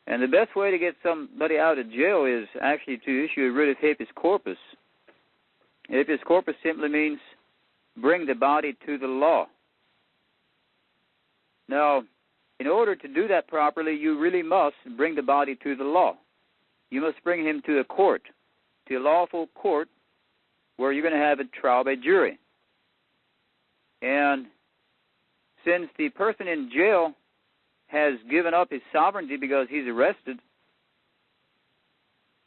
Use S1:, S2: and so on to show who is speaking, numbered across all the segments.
S1: And the best way to get somebody out of jail is actually to issue a writ of habeas corpus. Habeas corpus simply means bring the body to the law. Now, in order to do that properly, you really must bring the body to the law. You must bring him to a court, to a lawful court, where you're going to have a trial by jury. And since the person in jail has given up his sovereignty because he's arrested,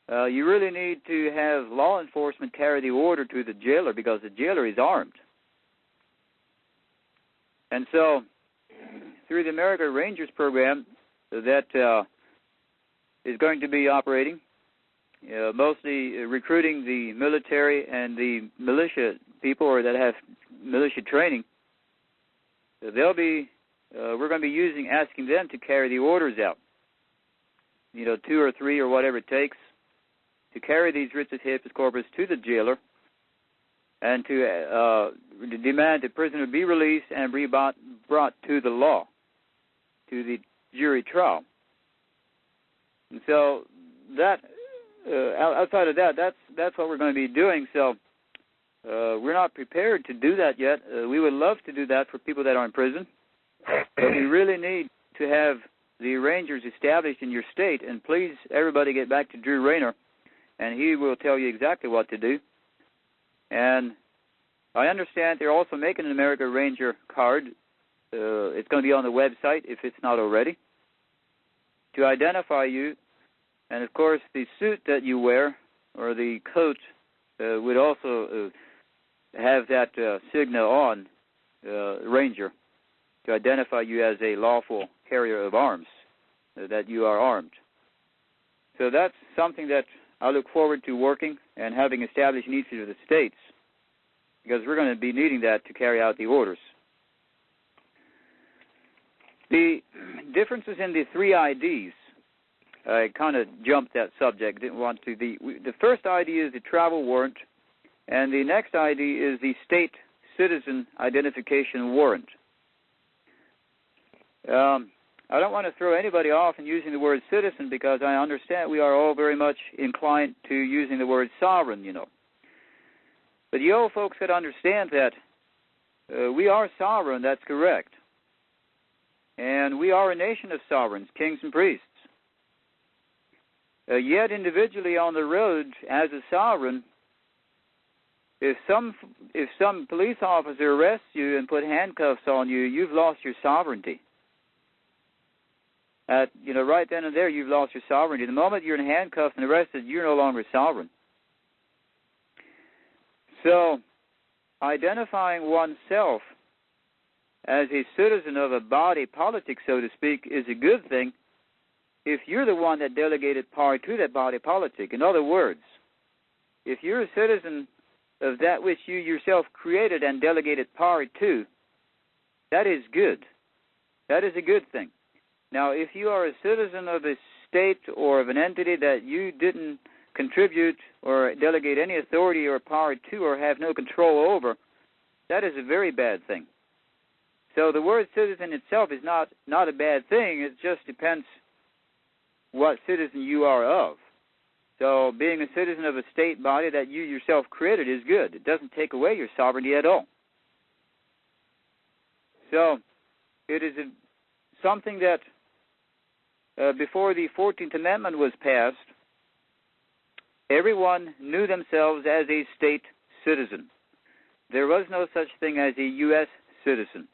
S1: you really need to have law enforcement carry the order to the jailer because the jailer is armed. And so, through the American Rangers program that is going to be operating, mostly recruiting the military and the militia people or that have militia training, we're going to be asking them to carry the orders out, 2 or 3 or whatever it takes, to carry these writs of habeas corpus to the jailer and to demand the prisoner be released and be brought to the law, to the jury trial. And so that, outside of that, that's what we're going to be doing. So we're not prepared to do that yet. We would love to do that for people that are in prison. But we really need to have the Rangers established in your state. And please, everybody get back to Drew Rayner, and he will tell you exactly what to do. And I understand they're also making an American Ranger card. It's going to be on the website, if it's not already, to identify you. And, of course, the suit that you wear, or the coat, would also have that signa on, Ranger, to identify you as a lawful carrier of arms, that you are armed. So that's something that I look forward to working and having established in each of the states, because we're going to be needing that to carry out the orders. The differences in the 3 IDs, I kind of jumped that subject, didn't want to. The first ID is the travel warrant, and the next ID is the state citizen identification warrant. I don't want to throw anybody off in using the word citizen, because I understand we are all very much inclined to using the word sovereign, But you old folks got to understand that we are sovereign, that's correct. And we are a nation of sovereigns, kings and priests. Yet individually on the road as a sovereign, if some police officer arrests you and put handcuffs on you, you've lost your sovereignty. Right then and there, you've lost your sovereignty. The moment you're in handcuffs and arrested, you're no longer sovereign. So, identifying oneself as a citizen of a body politic, so to speak, is a good thing if you're the one that delegated power to that body politic. In other words, if you're a citizen of that which you yourself created and delegated power to, that is good. That is a good thing. Now, if you are a citizen of a state or of an entity that you didn't contribute or delegate any authority or power to or have no control over, that is a very bad thing. So the word citizen itself is not a bad thing. It just depends what citizen you are of. So being a citizen of a state body that you yourself created is good. It doesn't take away your sovereignty at all. So it is something that before the 14th Amendment was passed, everyone knew themselves as a state citizen. There was no such thing as a U.S. citizen.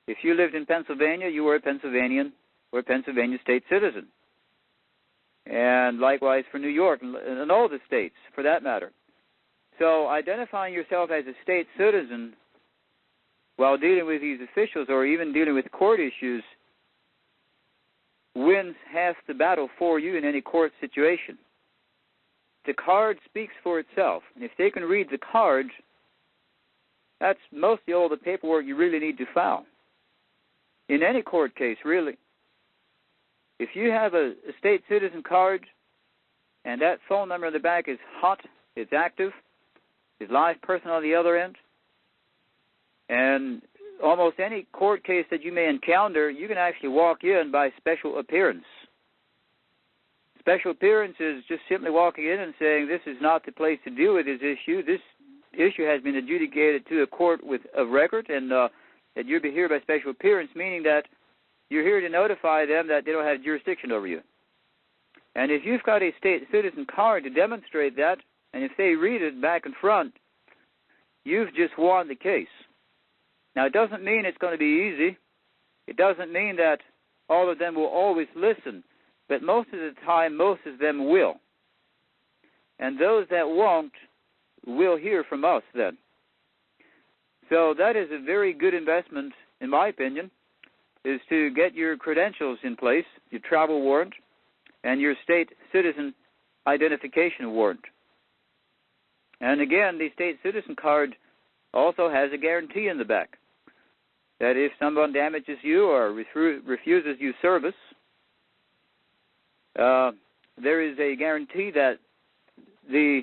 S1: If you lived in Pennsylvania, you were a Pennsylvanian or a Pennsylvania state citizen. And likewise for New York and all the states, for that matter. So identifying yourself as a state citizen while dealing with these officials or even dealing with court issues wins half the battle for you in any court situation. The card speaks for itself. And if they can read the card, that's mostly all the paperwork you really need to file. In any court case, really. If you have a state citizen card and that phone number in the back is hot, it's active, there's live person on the other end, and almost any court case that you may encounter, you can actually walk in by special appearance. Special appearance is just simply walking in and saying, this is not the place to deal with this issue. This issue has been adjudicated to a court of record, and that you'll be here by special appearance, meaning that you're here to notify them that they don't have jurisdiction over you. And if you've got a state citizen card to demonstrate that, and if they read it back and front, you've just won the case. Now, it doesn't mean it's going to be easy. It doesn't mean that all of them will always listen. But most of the time, most of them will. And those that won't will hear from us then. So that is a very good investment, in my opinion, is to get your credentials in place, your travel warrant, and your state citizen identification warrant. And again, the state citizen card also has a guarantee in the back that if someone damages you or refuses you service, there is a guarantee that the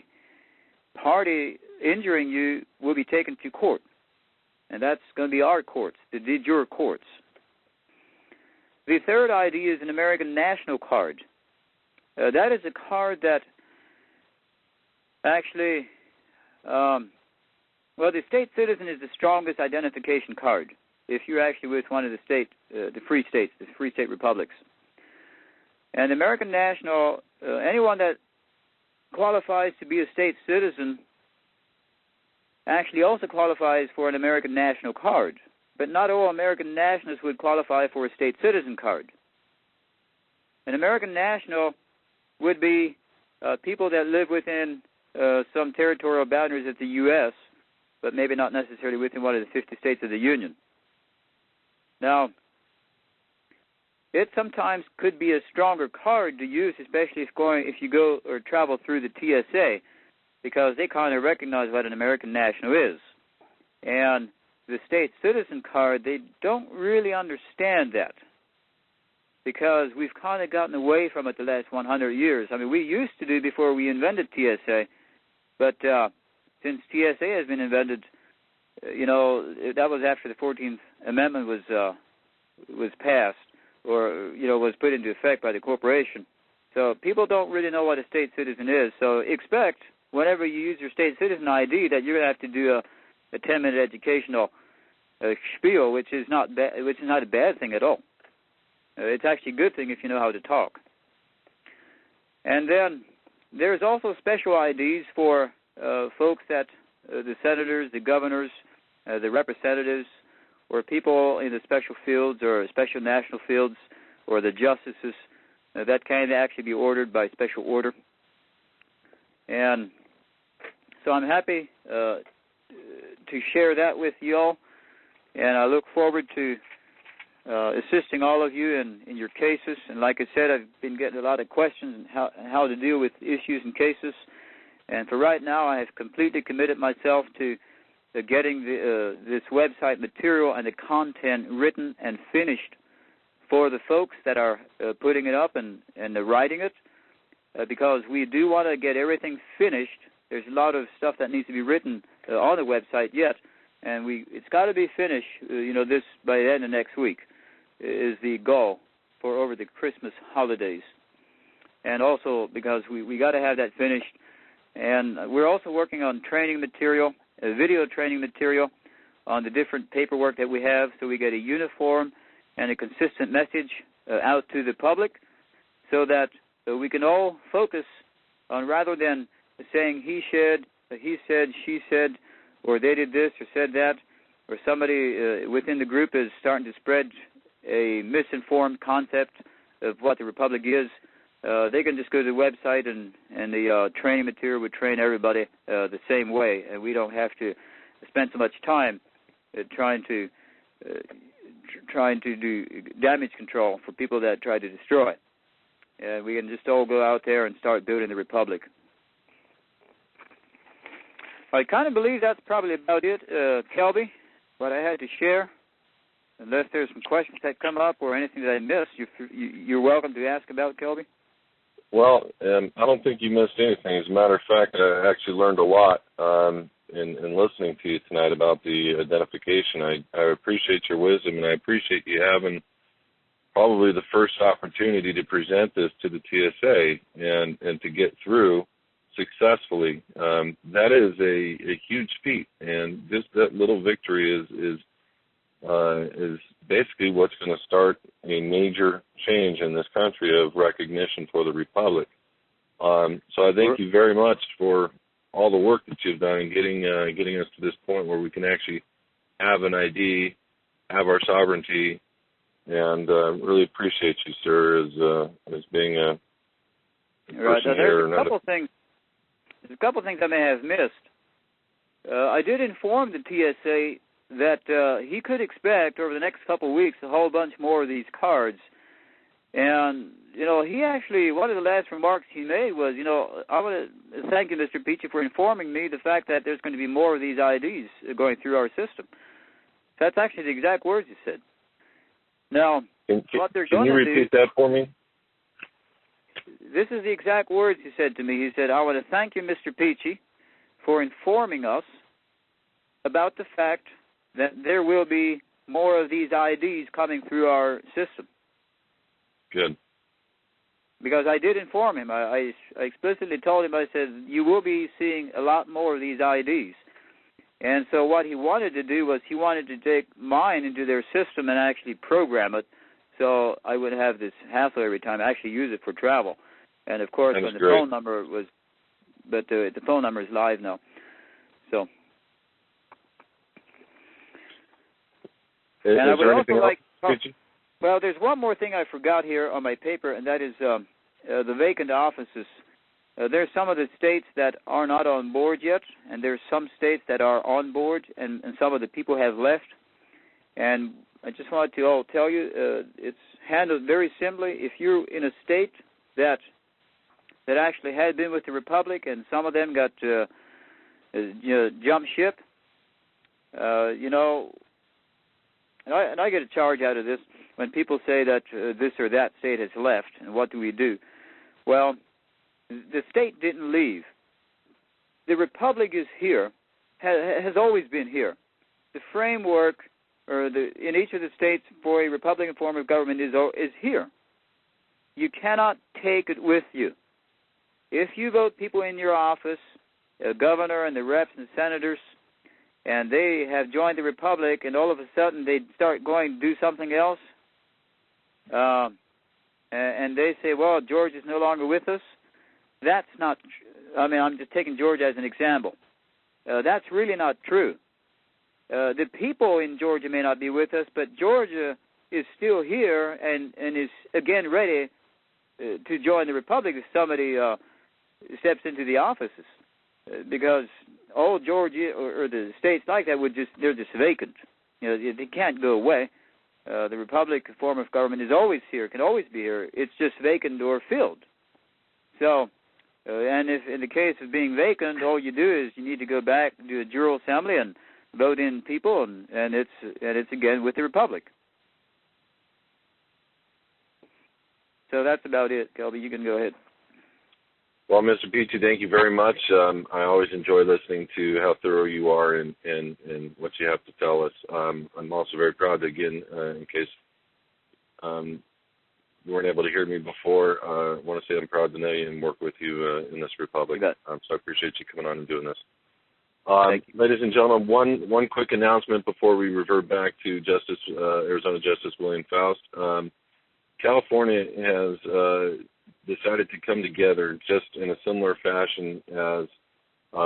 S1: party injuring you will be taken to court. And that's going to be our courts, the de jure courts. The third ID is an American National Card. That is a card that actually, the state citizen is the strongest identification card if you're actually with one of the free states, the free state republics. And American National, anyone that qualifies to be a state citizen actually also qualifies for an American National card. But not all American nationals would qualify for a state citizen card. An American National would be people that live within some territorial boundaries of the U.S., but maybe not necessarily within one of the 50 states of the Union. Now, it sometimes could be a stronger card to use, especially if you go or travel through the TSA, because they kind of recognize what an American national is. And the state citizen card, they don't really understand that, because we've kind of gotten away from it the last 100 years. I mean, we used to do before we invented TSA, but since TSA has been invented, that was after the 14th Amendment was passed, or, was put into effect by the corporation. So people don't really know what a state citizen is. So expect, whenever you use your state citizen ID, that you're going to have to do a 10-minute educational spiel, which is not a bad thing at all. It's actually a good thing if you know how to talk. And then there's also special IDs for folks that the senators, the governors, the representatives, or people in the special fields or special national fields, or the justices, that can actually be ordered by special order. And so I'm happy to share that with you all, and I look forward to assisting all of you in your cases. And like I said, I've been getting a lot of questions on how to deal with issues and cases. And for right now, I have completely committed myself to getting this website material and the content written and finished for the folks that are putting it up and writing it, because we do want to get everything finished. There's a lot of stuff that needs to be written on the website yet, and it's got to be finished, this by the end of next week is the goal for over the Christmas holidays. And also because we got to have that finished. And we're also working on training material, video training material on the different paperwork that we have, so we get a uniform and a consistent message out to the public, so that we can all focus on, rather than saying he said, she said, or they did this or said that, or somebody within the group is starting to spread a misinformed concept of what the Republic is. They can just go to the website, and the training material would train everybody the same way, and we don't have to spend so much time trying to do damage control for people that try to destroy. And we can just all go out there and start building the Republic. I kind of believe that's probably about it, Kelby, what I had to share. Unless there's some questions that come up or anything that I missed, you're welcome to ask about, Kelby.
S2: Well, I don't think you missed anything. As a matter of fact, I actually learned a lot. in listening to you tonight about the identification. I appreciate your wisdom, and I appreciate you having probably the first opportunity to present this to the TSA and to get through successfully. That is a huge feat, and just that little victory is basically what's going to start a major change in this country of recognition for the Republic. So I thank you very much for all the work that you've done in getting us to this point where we can actually have an ID, have our sovereignty, and really appreciate you, sir, as being a person
S1: right. Now,
S2: here.
S1: There's a couple things I may have missed. I did inform the TSA that he could expect over the next couple of weeks a whole bunch more of these cards. And, he actually, one of the last remarks he made was, I want to thank you, Mr. Peachy, for informing me the fact that there's going to be more of these IDs going through our system. That's actually the exact words he said. Now, what they're going to do...
S2: Can you repeat that for me?
S1: This is the exact words he said to me. He said, I want to thank you, Mr. Peachy, for informing us about the fact that there will be more of these IDs coming through our system.
S2: Good.
S1: Because I did inform him. I explicitly told him, I said, you will be seeing a lot more of these IDs. And so what he wanted to do was he wanted to take mine into their system and actually program it so I would have this hassle every time. I actually use it for travel. And, of course, when the phone number was... But the phone number is live now. So... And I would also like... Well, there's one more thing I forgot here on my paper, and that is the vacant offices. There's some of the states that are not on board yet, and there's some states that are on board, and some of the people have left. And I just wanted to tell you, it's handled very simply. If you're in a state that actually had been with the Republic, and some of them got jumped ship, and I get a charge out of this when people say that this or that state has left, and what do we do? Well, the state didn't leave. The Republic is here, has always been here. The framework in each of the states for a Republican form of government is here. You cannot take it with you. If you vote people in your office, a governor and the reps and senators, and they have joined the Republic, and all of a sudden they start going to do something else, and they say, well, George is no longer with us, that's not, I'm just taking Georgia as an example. That's really not true. The people in Georgia may not be with us, but Georgia is still here and is, again, ready to join the Republic if somebody steps into the offices. Because all Georgia or the states like that they're just vacant. They can't go away. The Republic form of government is always here, can always be here. It's just vacant or filled. So, and if in the case of being vacant, all you do is you need to go back and do a General Assembly and vote in people, and it's again with the Republic. So that's about it, Kelby. You can go ahead.
S2: Well, Mr. Peachy, thank you very much. I always enjoy listening to how thorough you are and what you have to tell us. I'm also very proud to, again, in case you weren't able to hear me before, I want to say I'm proud to know you and work with you in this Republic. So I appreciate you coming on and doing this. Ladies and gentlemen, one quick announcement before we revert back to Arizona Justice William Faust. California has decided to come together just in a similar fashion as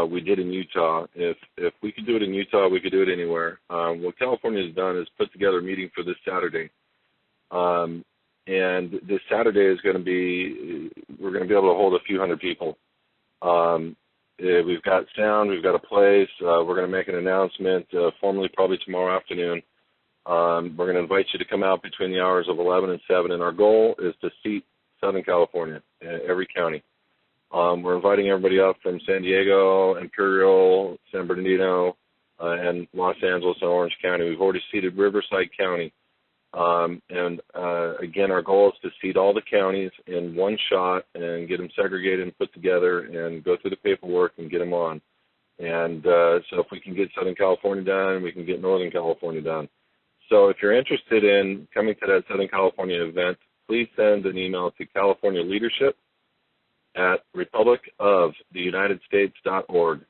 S2: we did in Utah. If we could do it in Utah, we could do it anywhere. What California has done is put together a meeting for this Saturday. And this Saturday is going to be, we're going to be able to hold a few hundred people. We've got sound, we've got a place. We're going to make an announcement formally probably tomorrow afternoon. We're going to invite you to come out between the hours of 11 and 7, and our goal is to seat Southern California, every county. We're inviting everybody up from San Diego, Imperial, San Bernardino, and Los Angeles and Orange County. We've already seated Riverside County. Again, our goal is to seat all the counties in one shot and get them segregated and put together and go through the paperwork and get them on. And so if we can get Southern California done, we can get Northern California done. So if you're interested in coming to that Southern California event, please send an email to California Leadership at republicoftheunitedstates.org.